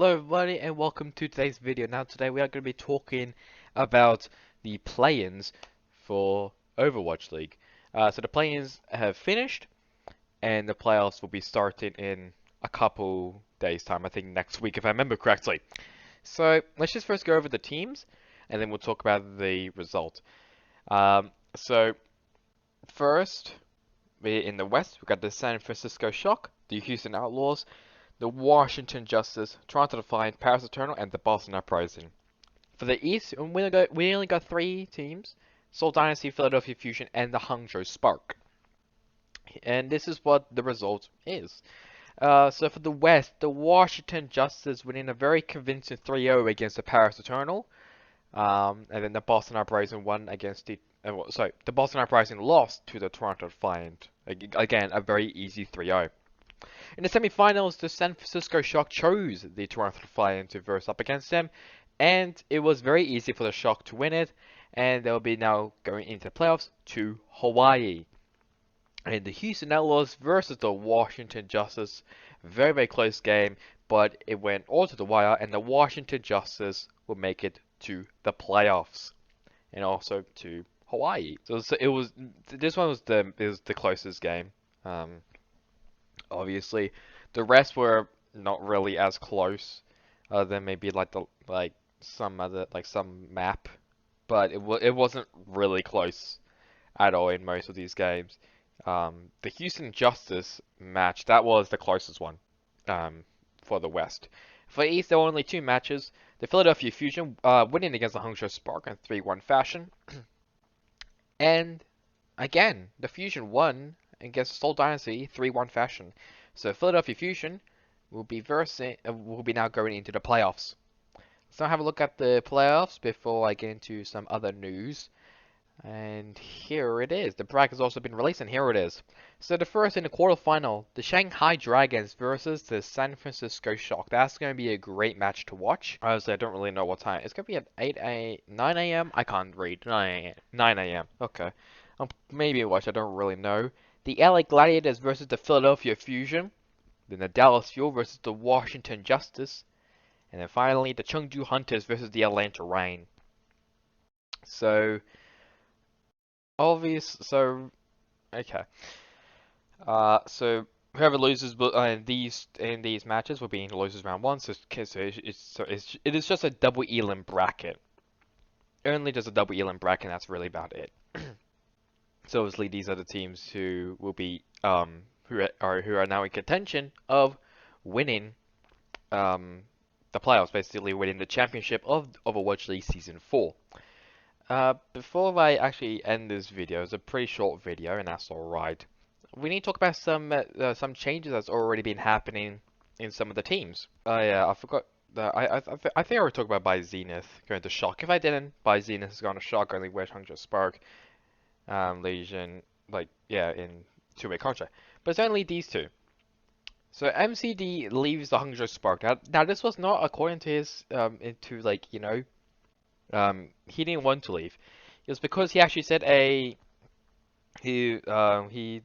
Hello everybody and welcome to today's video. Now today we are going to be talking about the play-ins for Overwatch League. So the play-ins have finished and the playoffs will be starting in a couple days time, I think next week if I remember correctly. So let's just first go over the teams and then we'll talk about the result. So first, in the West, we got the San Francisco Shock, the Houston Outlaws, the Washington Justice, Toronto Defiant, Paris Eternal, and the Boston Uprising. For the East, we only got three teams: Seoul Dynasty, Philadelphia Fusion, and the Hangzhou Spark. And this is what the result is. So for the West, the Washington Justice winning a very convincing 3-0 against the Paris Eternal. And then the Boston Uprising won against the Boston Uprising lost to the Toronto Defiant. Again, a very easy 3-0. In the semi-finals, the San Francisco Shock chose the Toronto Defiant to verse up against them, and it was very easy for the Shock to win it, and they'll be now going into the playoffs to Hawaii. And the Houston Outlaws versus the Washington Justice, very, very close game, but it went all to the wire, and the Washington Justice will make it to the playoffs, and also to Hawaii. So this one was the closest game. Obviously, the rest were not really as close. Than maybe some map, but it wasn't really close at all in most of these games. The Houston Justice match, that was the closest one for the West. For the East, there were only two matches. The Philadelphia Fusion winning against the Hangzhou Spark in 3-1 fashion, and again, the Fusion won against Seoul Dynasty 3-1 fashion. So Philadelphia Fusion will be now going into the playoffs. So have a look at the playoffs before I get into some other news. And here it is. The bracket has also been released, and here it is. So the first in the quarterfinal, the Shanghai Dragons versus the San Francisco Shock. That's going to be a great match to watch. Honestly, I don't really know what time. It's going to be at 9 a.m. I can't read. 9 a.m. Okay. Maybe watch. I don't really know. The LA Gladiators versus the Philadelphia Fusion. Then the Dallas Fuel versus the Washington Justice. And then finally, the Chengdu Hunters versus the Atlanta Reign. So, okay. So whoever loses in these matches will be in losers round one. So it is just a double elim bracket. Only just a double elim bracket. And that's really about it. So obviously these are the teams who will be who are now in contention of winning the playoffs, basically winning the championship of Overwatch League Season 4. Before I actually end this video, it's a pretty short video, and that's alright. We need to talk about some changes that's already been happening in some of the teams. Yeah, I forgot. I think I already talked about by Zenith going to Shock. If I didn't, by Zenith has gone to Shock, only Wedge Hangzhou Spark, Legion, in two-way contract. But it's only these two. So MCD leaves the Hangzhou Spark. Now this was not according to his he didn't want to leave. It was because he actually said he I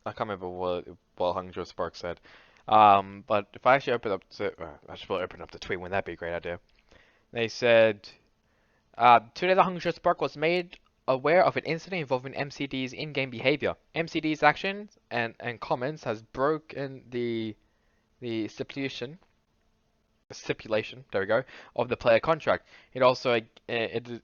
can't remember what Hangzhou Spark said. But if I actually open up I should probably open up the tweet. Wouldn't that be a great idea? They said today the Hangzhou Spark was made aware of an incident involving MCD's in-game behavior. MCD's actions and comments has broken the stipulation, there we go, of the player contract. It also against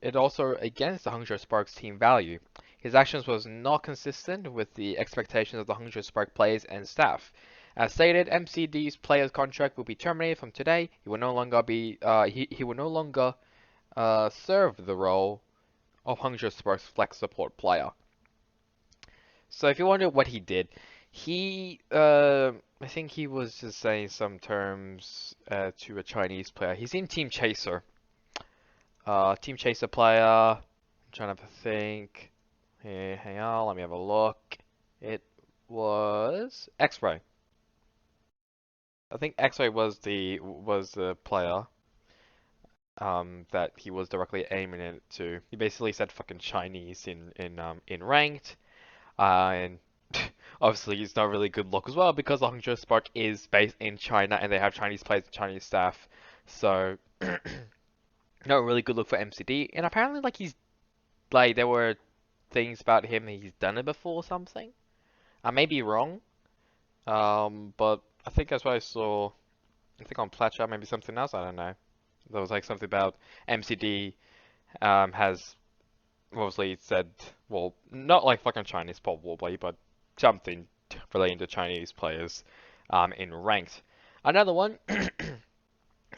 the Hangzhou Spark's team value. His actions was not consistent with the expectations of the Hangzhou Spark players and staff. As stated, MCD's player's contract will be terminated from today. He will no longer be he will no longer serve the role of Hangzhou Spark's flex support player. So if you wonder what he did, I think he was just saying some terms to a Chinese player. He's in Team Chaser. Team Chaser player. I'm trying to think. Hey, hang on, let me have a look. It was X-Ray. I think X-Ray was the player that he was directly aiming it to. He basically said fucking Chinese in ranked, and Obviously, it's not really good luck as well because the Hangzhou Spark is based in China and they have Chinese players and Chinese staff. So, not really good look for MCD. And apparently, like there were things about him that he's done it before or something. I may be wrong, but I think that's what I saw. I think on Platcha, maybe something else. I don't know. There was like something about MCD has obviously said, well, not like fucking Chinese probably, but something relating to Chinese players in ranked. Another one, it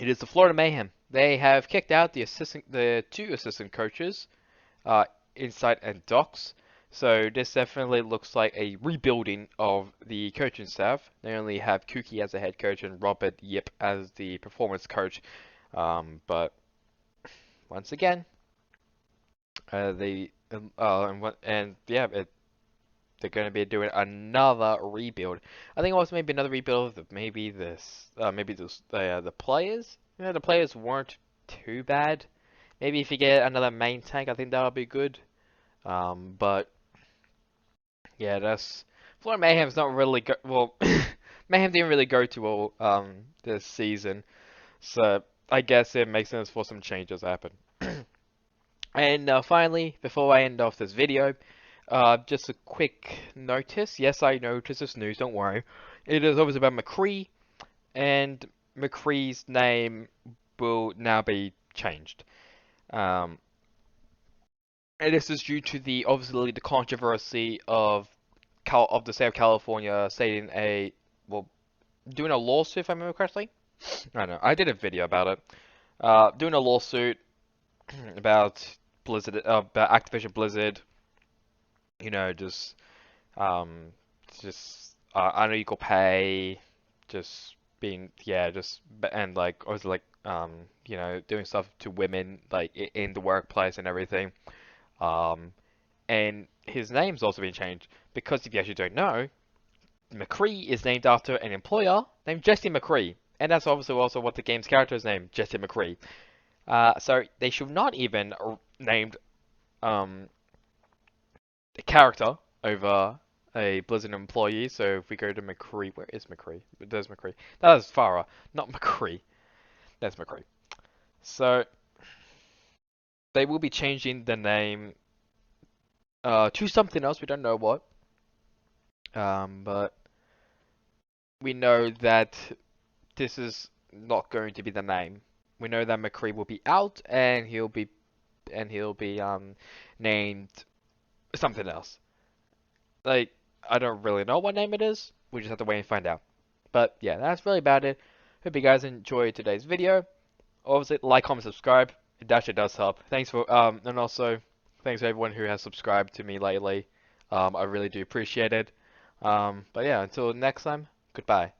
is the Florida Mayhem. They have kicked out the two assistant coaches, uh, Inside and Docs. So this definitely looks like a rebuilding of the coaching staff. They only have Kuki as the head coach and Robert Yip as the performance coach. But once again, they and yeah, they're going to be doing another rebuild. I think also maybe another rebuild of the players. You know, the players weren't too bad. Maybe if you get another main tank, I think that'll be good. But yeah, that's Florida Mayhem's not really well. Mayhem didn't really go too well this season, so I guess it makes sense for some changes to happen. And finally, before I end off this video, just a quick notice. Yes, I noticed this news, don't worry. It is obviously about McCree, and McCree's name will now be changed. Um, and this is due to obviously the controversy of the state of California stating doing a lawsuit, if I remember correctly. I don't know. I did a video about it. Doing a lawsuit about about Activision Blizzard. You know, um, unequal pay, just being and like also like doing stuff to women like in the workplace and everything. Um, and his name's also been changed because if you actually don't know, McCree is named after an employer named Jesse McCree, and that's obviously also what the game's character is named, Jesse McCree. So they should not even named um a character over a Blizzard employee. So if we go to McCree, where is McCree? There's McCree. That is Farah, not McCree. That's McCree. So they will be changing the name to something else. We don't know what. But we know that this is not going to be the name. We know that McCree will be out, and he'll be named something else. Like I don't really know what name it is. We just have to wait and find out. But yeah, that's really about it. Hope you guys enjoyed today's video. Obviously, like, comment, subscribe. It actually does help. Thanks for and also thanks to everyone who has subscribed to me lately. I really do appreciate it. But yeah, until next time, goodbye.